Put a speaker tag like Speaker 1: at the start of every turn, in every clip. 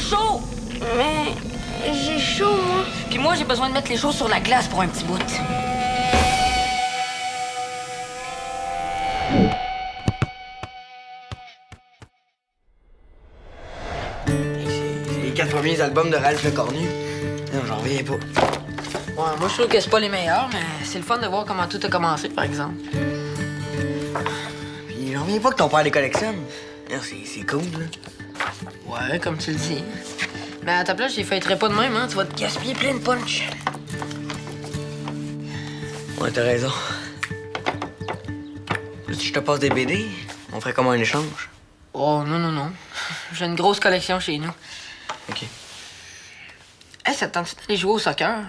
Speaker 1: chaud!
Speaker 2: Mais j'ai chaud, moi.
Speaker 1: Puis moi, j'ai besoin de mettre les choses sur la glace pour un petit bout.
Speaker 3: C'est les 4 premiers albums de Ralph Le Cornu. Non, j'en reviens pas.
Speaker 1: Ouais, moi, je trouve que c'est pas les meilleurs, mais c'est le fun de voir comment tout a commencé, par exemple.
Speaker 3: Puis j'en reviens pas que ton père les collectionne. Non, c'est cool, là.
Speaker 1: Ouais, comme tu le dis. Mais à ta place, je les feuilleterais pas de même, hein. Tu vas te gaspiller plein de punch.
Speaker 3: Ouais, t'as raison. Si je te passe des BD, on ferait comment un échange?
Speaker 1: Oh, non, non, non. J'ai une grosse collection chez nous.
Speaker 3: OK.
Speaker 1: Hey, ça te tente d'aller jouer au soccer?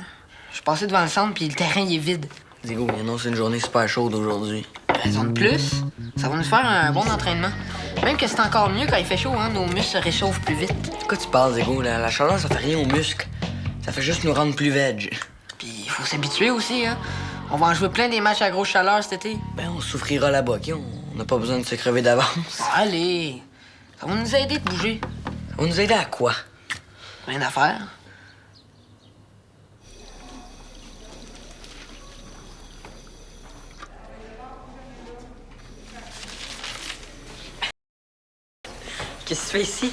Speaker 1: Je suis passé devant le centre, puis le terrain, il est vide.
Speaker 3: Digo, il annonce une journée super chaude aujourd'hui.
Speaker 1: Raison de plus, ça va nous faire un bon entraînement. Même que c'est encore mieux quand il fait chaud, hein. Nos muscles se réchauffent plus vite.
Speaker 3: De quoi tu parles, Digo? La chaleur, ça fait rien aux muscles. Ça fait juste nous rendre plus veg.
Speaker 1: Puis il faut s'habituer aussi, hein. On va en jouer plein des matchs à grosse chaleur cet été.
Speaker 3: Ben, on souffrira là-bas, OK? On n'a pas besoin de se crever d'avance.
Speaker 1: Allez, ça va nous aider de bouger.
Speaker 3: Ça va nous aider à quoi?
Speaker 1: Rien à faire.
Speaker 4: Qu'est-ce que tu fais ici?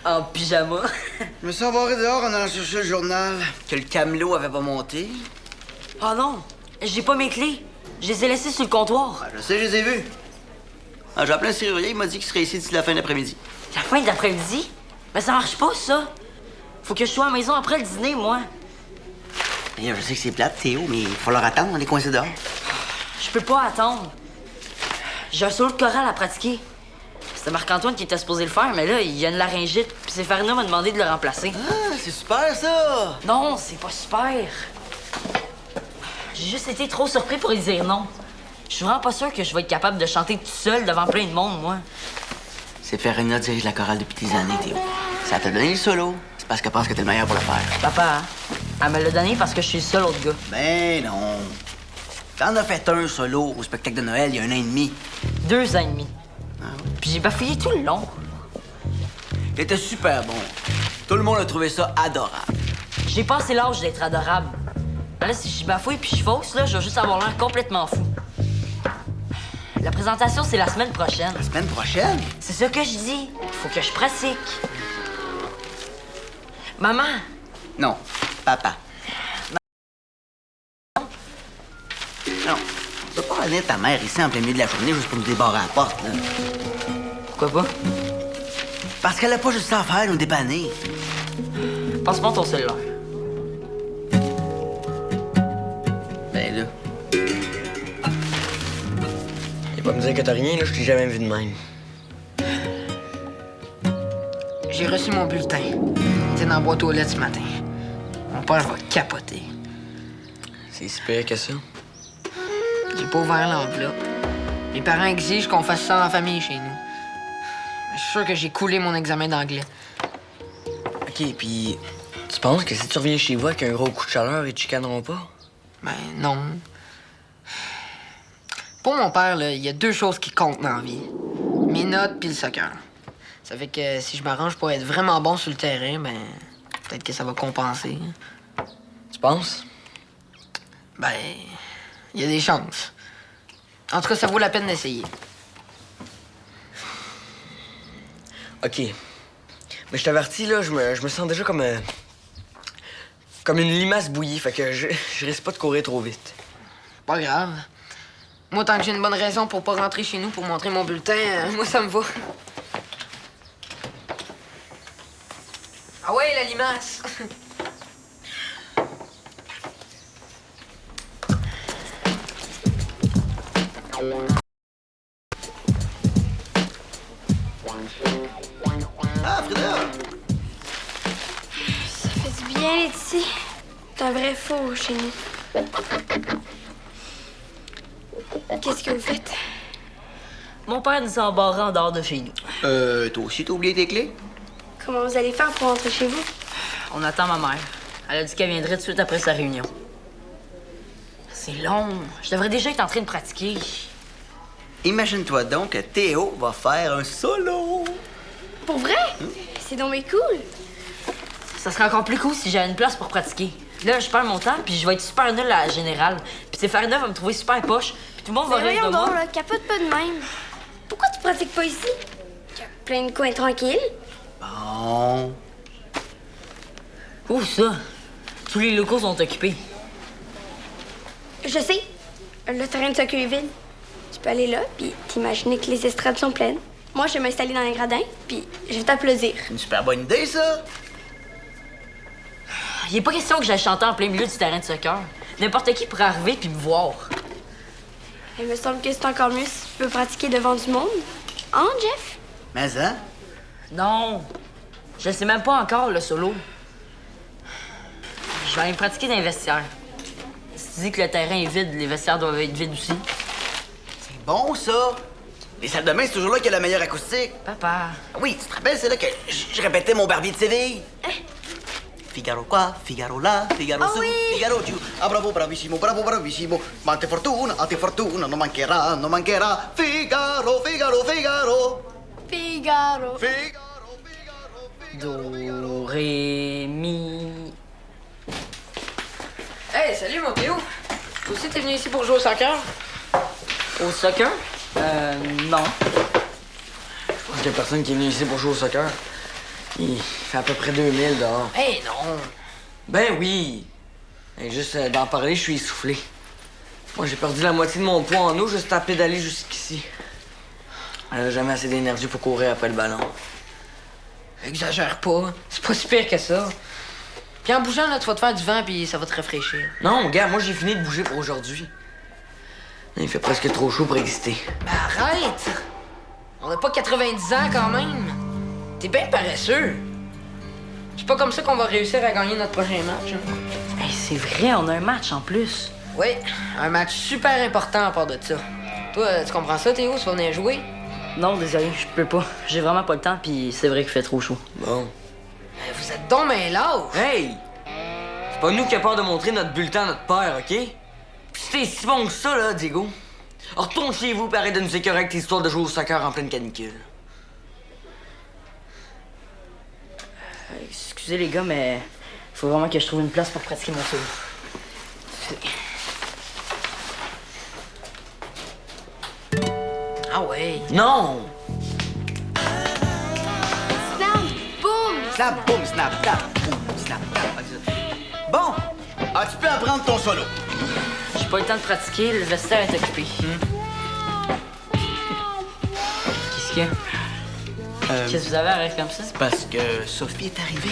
Speaker 4: En pyjama?
Speaker 3: Je me suis embarré dehors en allant chercher le journal que le camelot avait pas monté.
Speaker 4: Oh non! J'ai pas mes clés. Je les ai laissées sur le comptoir.
Speaker 5: Ah, je sais, je les ai vus. Ah, j'ai appelé un serrurier, il m'a dit qu'il serait ici d'ici la fin de l'après-midi.
Speaker 4: La fin de l'après-midi? Mais ça marche pas, ça. Faut que je sois à la maison après le dîner, moi.
Speaker 5: Et je sais que c'est plate, Théo, mais il faut leur attendre, on est coincés dehors.
Speaker 4: Je peux pas attendre. J'ai un solo de chorale à pratiquer. C'était Marc-Antoine qui était supposé le faire, mais là, il y a une laryngite, puis Séfarina m'a demandé de le remplacer.
Speaker 5: Ah, c'est super, ça!
Speaker 4: Non, c'est pas super. J'ai juste été trop surpris pour lui dire non. Je suis vraiment pas sûre que je vais être capable de chanter tout seul devant plein de monde, moi.
Speaker 5: Séfarina dirige la chorale depuis des années, Théo. Ça t'a donné le solo, c'est parce qu'elle pense que t'es le meilleur pour le faire.
Speaker 4: Papa, elle me l'a donné parce que je suis le seul autre gars.
Speaker 5: Ben non. T'en as fait un solo au spectacle de Noël il y a 1 an et demi.
Speaker 4: 2 ans et demi.
Speaker 5: Ah oui?
Speaker 4: Puis j'ai bafouillé tout le long.
Speaker 5: Il était super bon. Tout le monde a trouvé ça adorable.
Speaker 4: J'ai passé l'âge d'être adorable. Là, si je bafouille puis je fausse, là, je vais juste avoir l'air complètement fou. La présentation, c'est la semaine prochaine.
Speaker 5: La semaine prochaine?
Speaker 4: C'est ça que je dis. Faut que je pratique. Maman!
Speaker 5: Non, papa. Non, tu peux pas amener ta mère ici en plein milieu de la journée juste pour nous débarrer à la porte, là.
Speaker 4: Pourquoi pas?
Speaker 5: Parce qu'elle a pas juste ça à faire, nous dépanner.
Speaker 4: Passe-moi ton cellulaire.
Speaker 5: Ben là.
Speaker 3: Et pas me dire que t'as rien, là, je t'ai jamais vu de même.
Speaker 1: J'ai reçu mon bulletin. C'était dans la boîte aux lettres ce matin. Mon père va capoter.
Speaker 3: C'est si pire que ça.
Speaker 1: J'ai pas ouvert l'enveloppe. Les parents exigent qu'on fasse ça en famille chez nous. Je suis sûr que j'ai coulé mon examen d'anglais.
Speaker 3: OK, puis tu penses que si tu reviens chez vous avec un gros coup de chaleur, ils te chicaneront pas?
Speaker 1: Ben non. Pour mon père, là, il y a 2 choses qui comptent dans la vie. Mes notes puis le soccer. Ça fait que si je m'arrange pour être vraiment bon sur le terrain, ben peut-être que ça va compenser.
Speaker 3: Tu penses?
Speaker 1: Ben, il y a des chances. En tout cas, ça vaut la peine d'essayer.
Speaker 3: OK. Mais je t'avertis, là, je me sens déjà comme une limace bouillie, fait que je risque pas de courir trop vite.
Speaker 1: Pas grave. Moi, tant que j'ai une bonne raison pour pas rentrer chez nous pour montrer mon bulletin, moi, ça me va. Ah ouais, la limace!
Speaker 5: Ah, Frida!
Speaker 2: Ça fait du bien d'être ici. C'est un vrai four chez nous. Qu'est-ce que vous faites?
Speaker 4: Mon père nous a embarrés en dehors de chez nous.
Speaker 5: Toi aussi, t'as oublié tes clés?
Speaker 2: Comment vous allez faire pour rentrer chez vous?
Speaker 4: On attend ma mère. Elle a dit qu'elle viendrait tout de suite après sa réunion. C'est long. Je devrais déjà être en train de pratiquer.
Speaker 5: Imagine-toi donc que Théo va faire un solo.
Speaker 2: Pour vrai? C'est donc bien cool.
Speaker 4: Ça serait encore plus cool si j'avais une place pour pratiquer. Là, je perds mon temps, puis je vais être super nul à la générale. Puis Farina va me trouver super poche, puis tout le monde va
Speaker 2: Mais
Speaker 4: rire de
Speaker 2: voyons donc,
Speaker 4: moi.
Speaker 2: là, capote pas de même. Pourquoi tu pratiques pas ici? Il y a plein de coins tranquilles.
Speaker 5: Bon.
Speaker 4: Où ça? Tous les locaux sont occupés.
Speaker 2: Je sais. Le terrain de soccer est vide. Tu peux aller là, puis t'imaginer que les estrades sont pleines. Moi, je vais m'installer dans les gradins, puis je vais t'applaudir.
Speaker 5: Une super bonne idée, ça.
Speaker 4: Il est pas question que j'aille chanter en plein milieu du terrain de soccer. N'importe qui pourrait arriver puis me voir.
Speaker 2: Il me semble que c'est encore mieux si tu peux pratiquer devant du monde. Hein, Jeff?
Speaker 5: Mais hein?
Speaker 4: Non, je sais même pas encore le solo. Je vais aller me pratiquer dans les vestiaires. Si tu dis que le terrain est vide, les vestiaires doivent être vides aussi.
Speaker 5: C'est bon, ça. Les salles de bain, c'est toujours là qu'il y a la meilleure acoustique.
Speaker 4: Papa.
Speaker 5: Ah oui, tu te rappelles, c'est là que je répétais mon barbier de Séville. Figaro qua, Figaro là, Figaro
Speaker 2: Ah
Speaker 5: su,
Speaker 2: oui.
Speaker 5: Figaro giù. Ah, bravo, bravissimo, bravo, bravissimo. Ma a te fortuna, non mancherà, non mancherà. Figaro, Figaro, Figaro.
Speaker 2: Figaro.
Speaker 5: Figaro, Figaro, Figaro.
Speaker 4: Do, ré, mi.
Speaker 1: Hey, salut mon Théo. Toi aussi, t'es venu ici pour jouer au soccer?
Speaker 4: Au soccer? Non.
Speaker 3: Je pense qu'il y a personne qui est venu ici pour jouer au soccer. Il fait à peu près 2000 dehors.
Speaker 1: Hey, non.
Speaker 3: Ben oui! Et juste d'en parler, je suis essoufflé. Moi, j'ai perdu la moitié de mon poids en eau juste à pédaler jusqu'ici. Elle a jamais assez d'énergie pour courir après le ballon.
Speaker 1: Exagère pas. C'est pas si pire que ça. Puis en bougeant, là, tu vas te faire du vent, puis ça va te rafraîchir.
Speaker 3: Non, gars, moi, j'ai fini de bouger pour aujourd'hui. Il fait presque trop chaud pour exister.
Speaker 1: Ben arrête! On n'a pas 90 ans quand même. T'es bien paresseux. C'est pas comme ça qu'on va réussir à gagner notre prochain match. Hein?
Speaker 4: Hey, c'est vrai, on a un match en plus.
Speaker 1: Oui, un match super important à part de ça. Toi, tu comprends ça, Théo? Tu vas venir jouer?
Speaker 4: Non, désolé, je peux pas. J'ai vraiment pas le temps, puis c'est vrai qu'il fait trop chaud.
Speaker 3: Bon.
Speaker 1: Ben, vous êtes donc ben lâches.
Speaker 3: Hey! C'est pas nous qui avons peur de montrer notre bulletin à notre père, OK? Puis si t'es si bon que ça, là, Diego, retourne chez vous, pareil de nous écœurer avec tes histoires de jouer au soccer en pleine canicule.
Speaker 4: Excusez les gars, mais faut vraiment que je trouve une place pour pratiquer mon solo.
Speaker 1: Ah ouais.
Speaker 3: Non!
Speaker 2: Snap! Boum!
Speaker 5: Snap, boum, snap, snap, boum, snap, snap. Bon, tu peux apprendre ton solo.
Speaker 4: J'ai pas eu le temps de pratiquer, le vestiaire est occupé. Qu'est-ce qu'il y a? Qu'est-ce que vous avez à rire comme ça?
Speaker 5: Parce que Sophie est arrivée.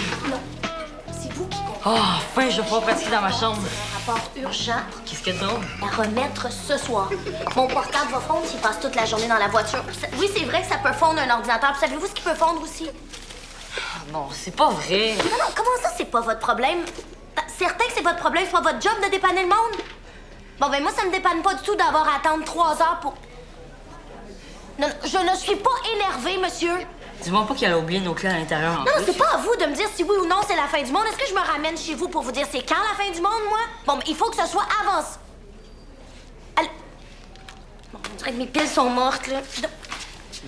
Speaker 2: C'est vous qui comptez.
Speaker 4: Oh, enfin, je vais pouvoir pratiquer dans ma chambre.
Speaker 6: Rapport urgent
Speaker 4: Qu'est-ce qu'il y a de drôle?
Speaker 6: à remettre ce soir. Mon portable va fondre s'il passe toute la journée dans la voiture. Oui, c'est vrai que ça peut fondre un ordinateur. Puis savez-vous ce qui peut fondre aussi?
Speaker 4: Non, c'est pas vrai.
Speaker 6: Non, non, comment ça, c'est pas votre problème? Certain que c'est votre problème, c'est pas votre job de dépanner le monde? Bon, ben moi, ça me dépanne pas du tout d'avoir à attendre 3 heures pour... Non, non, je ne suis pas énervée, monsieur.
Speaker 4: Dis-moi pas qu'elle a oublié nos clés à l'intérieur en
Speaker 6: Non, non,
Speaker 4: plus.
Speaker 6: c'est pas à vous de me dire si oui ou non c'est la fin du monde. Est-ce que je me ramène chez vous pour vous dire c'est quand la fin du monde, moi? Bon, ben, il faut que ce soit avance. Allez. Bon, on dirait que mes piles sont mortes, là.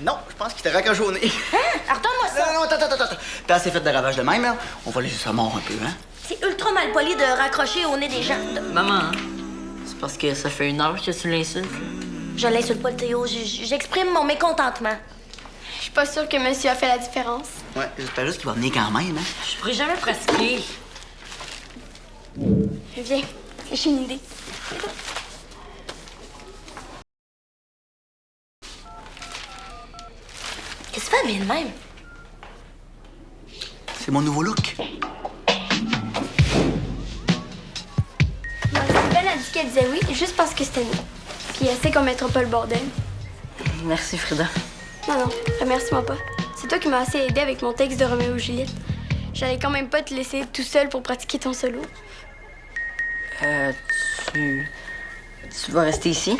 Speaker 5: Non, je pense qu'il t'a raccroché au nez.
Speaker 6: Hein? Retourne-moi ça.
Speaker 5: Non, attends. T'as assez fait de ravage de même, là. On va laisser ça mort un peu, hein?
Speaker 6: C'est ultra mal poli de raccrocher au nez des gens.
Speaker 4: Maman, hein? C'est parce que ça fait 1 heure que tu l'insultes.
Speaker 6: Je l'insulte pas, le Théo. J'exprime mon mécontentement.
Speaker 2: Je suis pas sûre que monsieur a fait la différence.
Speaker 5: Ouais, j'espère juste qu'il va venir quand même, hein?
Speaker 4: Je pourrais jamais pratiquer.
Speaker 2: Viens, j'ai une idée.
Speaker 6: Qu'est-ce que tu fais habillé de même?
Speaker 5: C'est mon nouveau look.
Speaker 2: Sylvain a dit qu'elle disait oui, juste parce que c'était nous. Puis elle sait qu'on mettra pas le bordel.
Speaker 4: Merci, Frida.
Speaker 2: Non, non, remercie-moi pas. C'est toi qui m'as assez aidé avec mon texte de Roméo et Juliette. J'allais quand même pas te laisser tout seul pour pratiquer ton solo.
Speaker 4: Tu vas rester ici?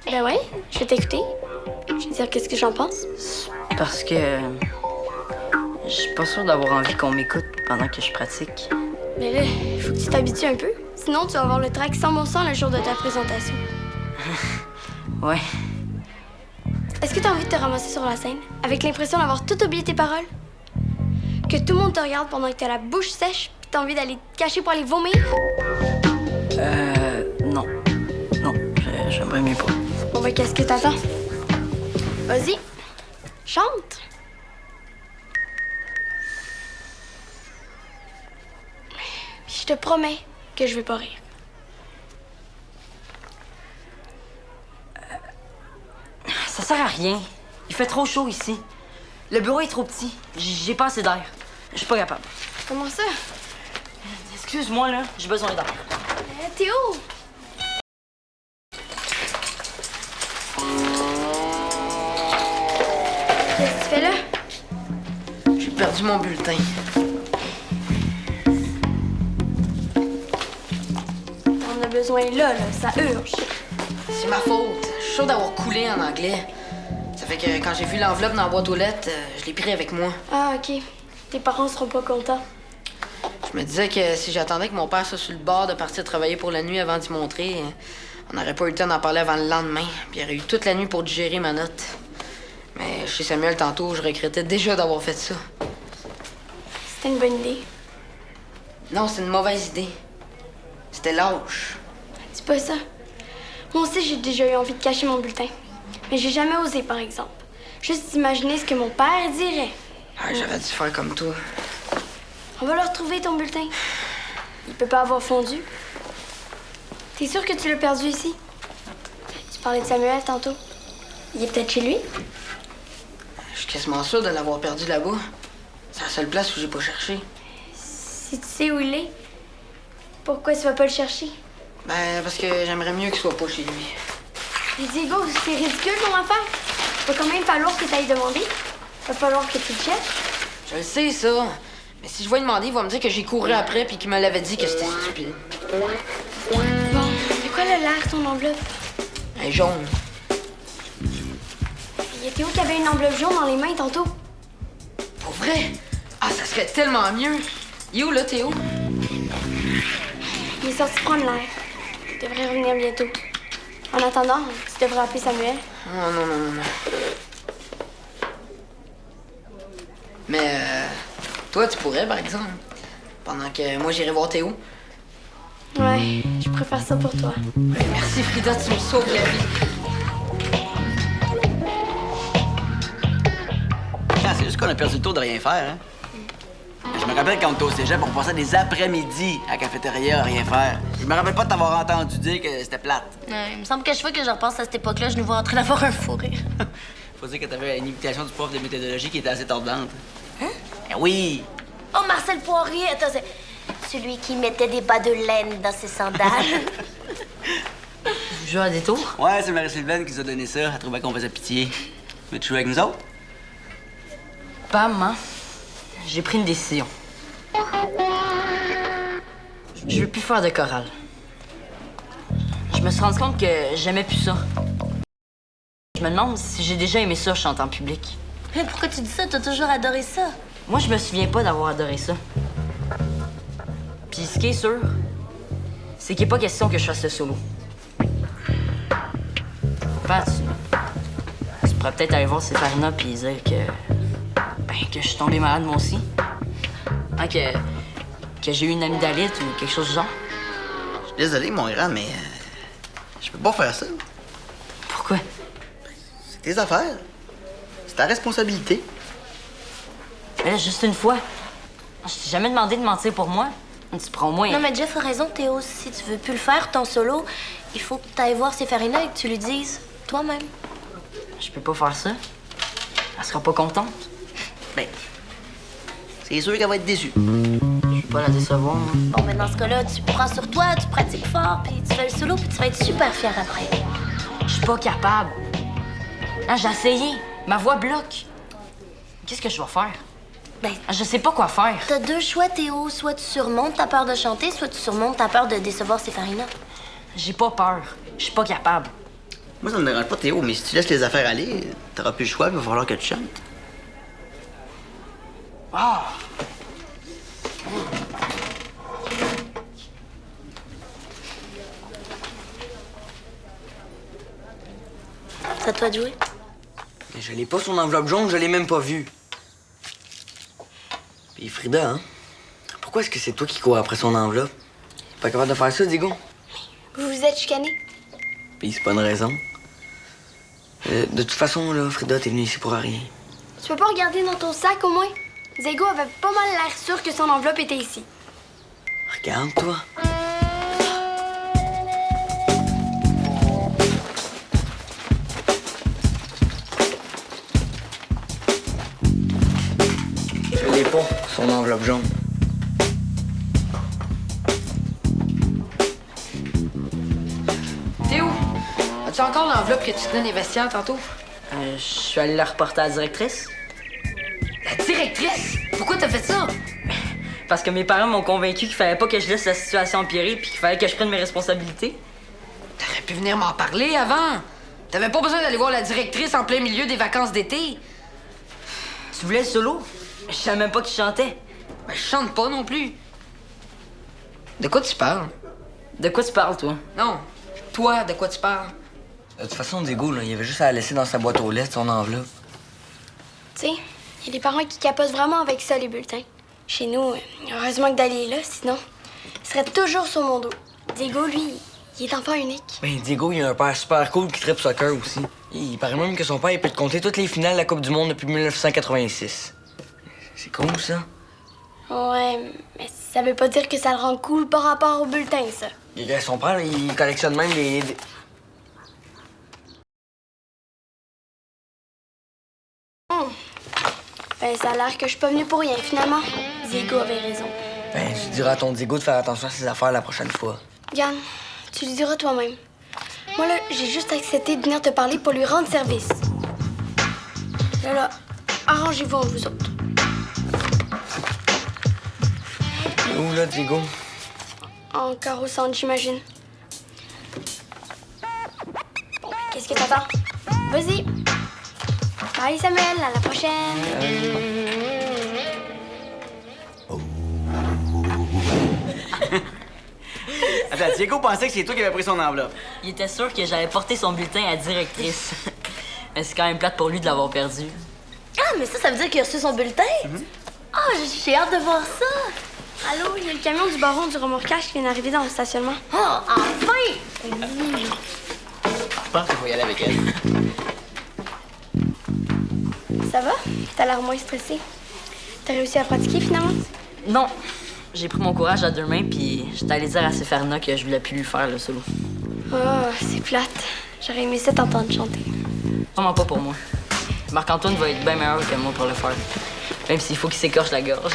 Speaker 2: Ben ouais, je vais t'écouter. Je vais te dire qu'est-ce que j'en pense.
Speaker 4: Parce que... je suis pas sûre d'avoir envie qu'on m'écoute pendant que je pratique.
Speaker 2: Mais là, il faut que tu t'habitues un peu. Sinon, tu vas avoir le trac sans bon sens le jour de ta présentation.
Speaker 4: Ouais.
Speaker 2: Est-ce que tu as envie de te ramasser sur la scène, avec l'impression d'avoir tout oublié tes paroles? Que tout le monde te regarde pendant que t'as la bouche sèche pis t'as envie d'aller te cacher pour aller vomir?
Speaker 4: Non. Non, j'aimerais mieux pas.
Speaker 2: Bon, ben, qu'est-ce que t'attends? Vas-y, chante. Je te promets que je vais pas rire.
Speaker 4: Ça sert à rien. Il fait trop chaud ici. Le bureau est trop petit. J'ai pas assez d'air. Je suis pas capable.
Speaker 2: Comment ça?
Speaker 4: Excuse-moi, là. J'ai besoin d'air.
Speaker 2: Théo! Qu'est-ce que tu fais là?
Speaker 1: J'ai perdu mon bulletin.
Speaker 2: On a besoin là, ça urge.
Speaker 1: C'est ma faute. Je suis chaud d'avoir coulé en anglais. Ça fait que quand j'ai vu l'enveloppe dans la boîte aux lettres, je l'ai pris avec moi.
Speaker 2: Ah, OK. Tes parents seront pas contents.
Speaker 1: Je me disais que si j'attendais que mon père soit sur le bord de partir travailler pour la nuit avant d'y montrer, on n'aurait pas eu le temps d'en parler avant le lendemain. Puis il aurait eu toute la nuit pour digérer ma note. Mais chez Samuel, tantôt, je regrettais déjà d'avoir fait ça.
Speaker 2: C'était une bonne idée.
Speaker 1: Non, c'est une mauvaise idée. C'était lâche.
Speaker 2: Dis pas ça. Moi aussi, j'ai déjà eu envie de cacher mon bulletin. Mais j'ai jamais osé, par exemple. Juste imaginer ce que mon père dirait.
Speaker 1: Ah, j'aurais dû faire comme toi.
Speaker 2: On va le retrouver, ton bulletin. Il peut pas avoir fondu. T'es sûr que tu l'as perdu ici? Tu parlais de Samuel tantôt. Il est peut-être chez lui?
Speaker 1: Je suis quasiment sûr de l'avoir perdu là-bas. C'est la seule place où j'ai pas cherché.
Speaker 2: Si tu sais où il est, pourquoi tu vas pas le chercher?
Speaker 1: Ben, parce que j'aimerais mieux qu'il soit pas chez lui.
Speaker 2: Mais Diego, c'est ridicule ton affaire. Va quand même falloir que t'ailles demander. Va falloir que tu le cherches.
Speaker 1: Je le sais, ça. Mais si je vais lui demander, il va me dire que j'ai couru après puis qu'il me l'avait dit que c'était stupide.
Speaker 2: Bon, de quoi elle a l'air, ton enveloppe?
Speaker 1: Elle est jaune.
Speaker 2: Il y a Théo qui avait une enveloppe jaune dans les mains tantôt.
Speaker 1: Pour vrai? Ah, ça serait tellement mieux. Il est où, là, Théo?
Speaker 2: Il est sorti prendre l'air. Il devrait revenir bientôt. En attendant, tu devrais appeler Samuel.
Speaker 1: Oh, non, non, non, non. Mais, toi, tu pourrais, par exemple. Pendant que moi, j'irai voir Théo.
Speaker 2: Ouais, je préfère ça pour toi.
Speaker 1: Merci, Frida, tu me sauves la vie.
Speaker 5: Ah, c'est juste qu'on a perdu le tour de rien faire, hein? Je me rappelle quand on était au cégep, on passait des après-midi à la cafétéria à rien faire. Je me rappelle pas de t'avoir entendu dire que c'était plate.
Speaker 6: Il me semble que chaque fois que je repense à cette époque-là, je nous vois en train d'avoir un fou rire.
Speaker 5: Faut dire que t'avais une imitation du prof de méthodologie qui était assez tordante. Hein? Eh oui!
Speaker 6: Oh, Marcel Poirier, attends, c'est celui qui mettait des bas de laine dans ses sandales.
Speaker 4: Vous jouez à des tours?
Speaker 5: Ouais, c'est Marie-Sylvaine qui nous a donné ça. Elle trouvait qu'on faisait pitié. Veux-tu jouer avec nous autres?
Speaker 4: Pas maman. J'ai pris une décision. Je veux plus faire de chorale. Je me suis rendu compte que j'aimais plus ça. Je me demande si j'ai déjà aimé ça, chanter en public.
Speaker 6: Mais pourquoi tu dis ça? T'as toujours adoré ça.
Speaker 4: Moi, je me souviens pas d'avoir adoré ça. Puis ce qui est sûr, c'est qu'il n'est pas question que je fasse le solo. Pat, tu pourrais peut-être aller voir Séfarina puis dire que je suis tombée malade moi aussi. Hein, que j'ai eu une amygdalite ou quelque chose du genre.
Speaker 5: Je suis désolé, mon grand, mais je peux pas faire ça.
Speaker 4: Pourquoi?
Speaker 5: C'est tes affaires. C'est ta responsabilité.
Speaker 4: Mais là, juste une fois. Je t'ai jamais demandé de mentir pour moi. Tu prends au moins...
Speaker 6: Non, mais Jeff a raison, Théo. Si tu veux plus le faire, ton solo, il faut que tu ailles voir Séfarina et que tu lui dises toi-même.
Speaker 4: Je peux pas faire ça. Elle sera pas contente.
Speaker 5: Ben, c'est sûr qu'elle va être déçue.
Speaker 4: Je peux pas la décevoir, moi.
Speaker 6: Bon, ben dans ce cas-là, tu prends sur toi, tu pratiques fort, puis tu fais le solo, puis tu vas être super fier après.
Speaker 4: Je suis pas capable. Hein, j'ai essayé. Ma voix bloque. Qu'est-ce que je vais faire?
Speaker 6: Ben,
Speaker 4: Je sais pas quoi faire.
Speaker 6: t'as deux choix, Théo. Soit tu surmontes ta peur de chanter, soit tu surmontes ta peur de décevoir Séfarina.
Speaker 4: J'ai pas peur. Je suis pas capable.
Speaker 5: Moi, ça me dérange pas, Théo, mais si tu laisses les affaires aller, t'auras plus le choix, il va falloir que tu chantes.
Speaker 4: Ah!
Speaker 6: C'est à toi de jouer.
Speaker 3: Mais je l'ai pas son enveloppe jaune, je l'ai même pas vue.
Speaker 5: Puis
Speaker 3: Frida, hein? Pourquoi est-ce que c'est toi qui cours après son enveloppe? Pas capable de faire ça, Diego?
Speaker 2: Vous vous êtes chicané?
Speaker 3: Puis c'est pas une raison. De toute façon, là, Frida, t'es venue ici pour rien.
Speaker 2: Tu peux pas regarder dans ton sac au moins? Diego avait pas mal l'air sûr que son enveloppe était ici.
Speaker 3: Regarde, toi. Je l'ai pas, son enveloppe jaune.
Speaker 1: T'es où? As-tu encore l'enveloppe que tu tenais des vestiaires tantôt?
Speaker 4: Je suis allé la reporter à la directrice.
Speaker 1: La directrice? Pourquoi t'as fait ça?
Speaker 4: Parce que mes parents m'ont convaincu qu'il fallait pas que je laisse la situation empirer puis qu'il fallait que je prenne mes responsabilités.
Speaker 1: T'aurais pu venir m'en parler avant. T'avais pas besoin d'aller voir la directrice en plein milieu des vacances d'été.
Speaker 4: Tu voulais le solo? Je savais même pas que tu chantais.
Speaker 1: Ben, je chante pas non plus. De quoi tu parles?
Speaker 4: De quoi tu parles, toi?
Speaker 1: Non. Toi, de quoi tu parles?
Speaker 3: De toute façon, Diego, là, il avait juste à la laisser dans sa boîte aux lettres, son enveloppe.
Speaker 2: Tu sais, il y a des parents qui capotent vraiment avec ça, les bulletins. Chez nous, heureusement que Dali est là, sinon, il serait toujours sur mon dos. Diego, lui, il est enfant unique.
Speaker 3: Ben, Diego, il a un père super cool qui tripe soccer aussi. Il paraît même que son père, il peut te compter toutes les finales de la Coupe du Monde depuis 1986. C'est cool, ça.
Speaker 2: Ouais, mais ça veut pas dire que ça le rend cool par rapport au bulletin, ça.
Speaker 3: Et son père, il collectionne même les...
Speaker 2: Ben, ça a l'air que je suis pas venue pour rien, finalement. Diego avait raison.
Speaker 3: Ben, tu diras à ton Diego de faire attention à ses affaires la prochaine fois.
Speaker 2: Yann, tu lui diras toi-même. Moi, là, j'ai juste accepté de venir te parler pour lui rendre service. Là, arrangez-vous entre vous autres.
Speaker 3: Il est où, là, Diego?
Speaker 2: Encore au centre, j'imagine. Bon, qu'est-ce que t'attends? Vas-y. Bye, Samuel. À la prochaine.
Speaker 5: Attends, Diego pensait que c'est toi qui avais pris son enveloppe.
Speaker 4: Il était sûr que j'allais porter son bulletin à la directrice. Mais c'est quand même plate pour lui de l'avoir perdu.
Speaker 6: Ah, mais ça veut dire qu'il a reçu son bulletin? Ah, j'ai hâte de voir ça.
Speaker 2: Allô, il y a le camion du baron du remorquage qui vient d'arriver dans le stationnement.
Speaker 6: Oh, enfin!
Speaker 5: Je pense qu'il faut y aller avec elle.
Speaker 2: Ça va? T'as l'air moins stressé. T'as réussi à pratiquer, finalement?
Speaker 4: Non. J'ai pris mon courage à deux mains puis j'étais allé dire à Séfarina que je voulais plus lui faire le solo.
Speaker 2: Oh, c'est plate. J'aurais aimé ça t'entendre chanter.
Speaker 4: Vraiment pas pour moi. Marc-Antoine va être bien meilleur que moi pour le faire. Même s'il faut qu'il s'écorche la gorge.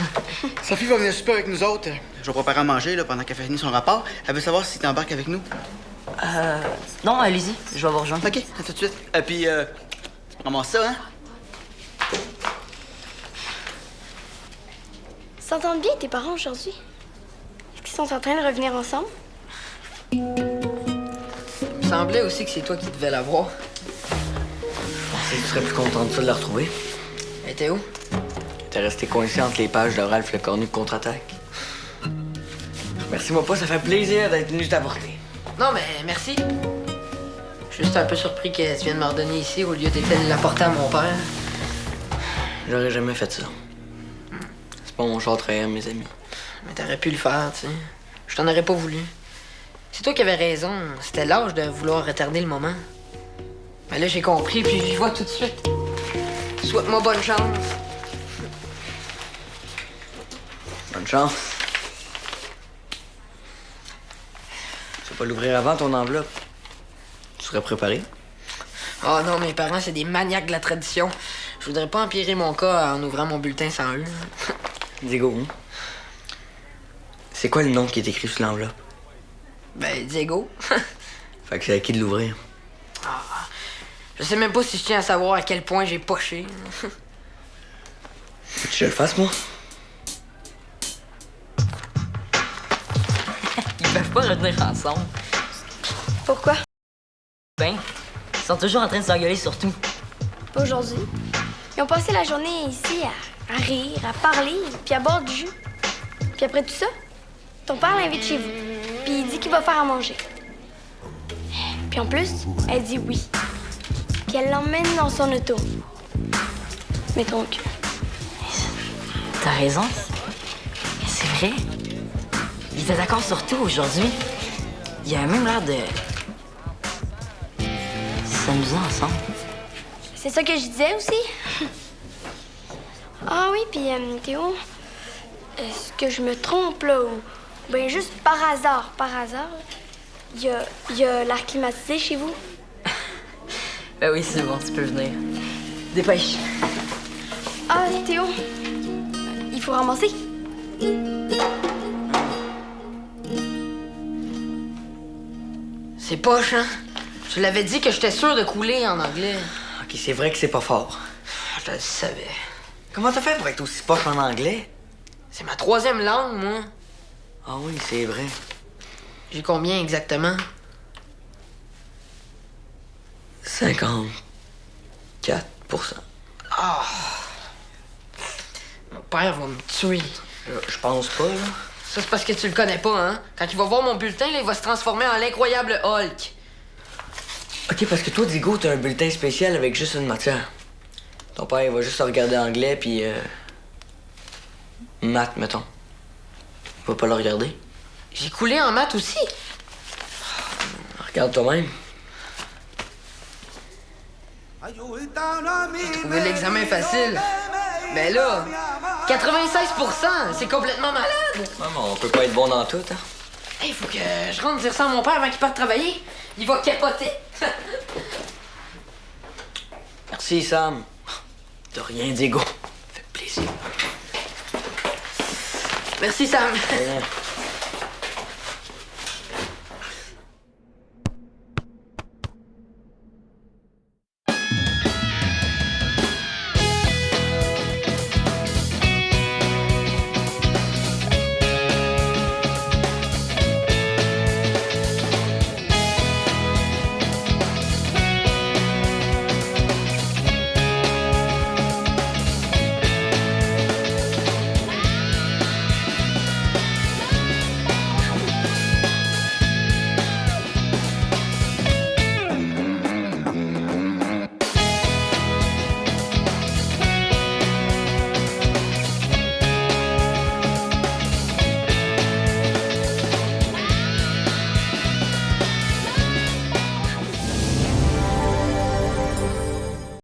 Speaker 5: Sophie va venir souper avec nous autres. Je vais préparer à manger là, pendant qu'elle fait finir son rapport. Elle veut savoir si t'embarques avec nous.
Speaker 4: Non, allez-y, je vais vous rejoindre.
Speaker 5: OK, à tout de suite. Et puis, ramasse ça, hein?
Speaker 2: S'entendent bien tes parents aujourd'hui? Est-ce qu'ils sont en train de revenir ensemble?
Speaker 1: Il me semblait aussi que c'est toi qui devais l'avoir.
Speaker 3: Tu serais plus content de ça de la retrouver.
Speaker 1: Elle était où?
Speaker 3: T'es resté coincé entre les pages de Ralph le cornu de contre-attaque. Merci-moi pas, ça fait plaisir d'être venu t'apporter.
Speaker 1: Non, mais merci. Je suis juste un peu surpris que tu viennes me redonner ici au lieu de l'apporter à mon père.
Speaker 3: J'aurais jamais fait ça. C'est pas mon genre de trahir mes amis.
Speaker 1: Mais t'aurais pu le faire, tu sais. Je t'en aurais pas voulu. C'est toi qui avais raison. C'était l'âge de vouloir retarder le moment. Mais là, j'ai compris, puis j'y vois tout de suite. Souhaite-moi bonne chance.
Speaker 3: Bonne chance. Tu vas pas l'ouvrir avant, ton enveloppe? Tu serais préparé?
Speaker 1: Oh non, mes parents, c'est des maniaques de la tradition. Je voudrais pas empirer mon cas en ouvrant mon bulletin sans eux.
Speaker 3: Diego, hein? C'est quoi le nom qui est écrit sur l'enveloppe?
Speaker 1: Ben, Diego.
Speaker 3: Fait que c'est à qui de l'ouvrir?
Speaker 1: Je sais même pas si je tiens à savoir à quel point j'ai poché.
Speaker 3: Faut que je le fasse, moi?
Speaker 4: Ils peuvent pas revenir ensemble.
Speaker 2: Pourquoi?
Speaker 4: Ben, ils sont toujours en train de s'engueuler sur tout.
Speaker 2: Pas aujourd'hui. Ils ont passé la journée ici à rire, à parler, puis à boire du jus. Puis après tout ça, ton père l'invite chez vous. Puis il dit qu'il va faire à manger. Puis en plus, elle dit oui. Puis elle l'emmène dans son auto. Mettons que...
Speaker 4: T'as raison. vrai. Il était d'accord sur tout aujourd'hui. Il a même l'air de s'amuser ensemble.
Speaker 2: C'est ça que je disais aussi. Ah oui, puis Théo, est-ce que je me trompe, là, ou bien juste par hasard, là, il y a l'air climatisé chez vous?
Speaker 4: Ben oui, c'est bon, tu peux venir. Dépêche.
Speaker 2: Ah, Théo, il faut ramasser.
Speaker 1: C'est poche, hein? Je l'avais dit que j'étais sûr de couler en anglais.
Speaker 3: Ok, c'est vrai que c'est pas fort.
Speaker 1: Je le savais.
Speaker 3: Comment t'as fait pour être aussi poche en anglais?
Speaker 1: C'est ma 3e langue, moi.
Speaker 3: Ah oui, c'est vrai.
Speaker 1: J'ai combien exactement?
Speaker 3: 54%.
Speaker 1: Mon père va me tuer.
Speaker 3: Je pense pas, là.
Speaker 1: Ça, c'est parce que tu le connais pas, hein? Quand il va voir mon bulletin, là, il va se transformer en l'incroyable Hulk.
Speaker 3: Ok, parce que toi, Digo, t'as un bulletin spécial avec juste une matière. Ton père, il va juste regarder anglais, puis maths, mettons. Il va pas le regarder.
Speaker 1: J'ai coulé en maths aussi.
Speaker 3: Regarde toi-même.
Speaker 1: J'ai trouvé l'examen facile. Mais là, 96%, c'est complètement malade.
Speaker 3: Ouais, mais on peut pas être bon dans tout, hein.
Speaker 1: Il faut que je rentre dire ça à mon père avant qu'il parte travailler. Il va capoter.
Speaker 3: Merci, Sam. De rien, Diego. Ça fait plaisir.
Speaker 1: Merci, Sam.
Speaker 3: Rien.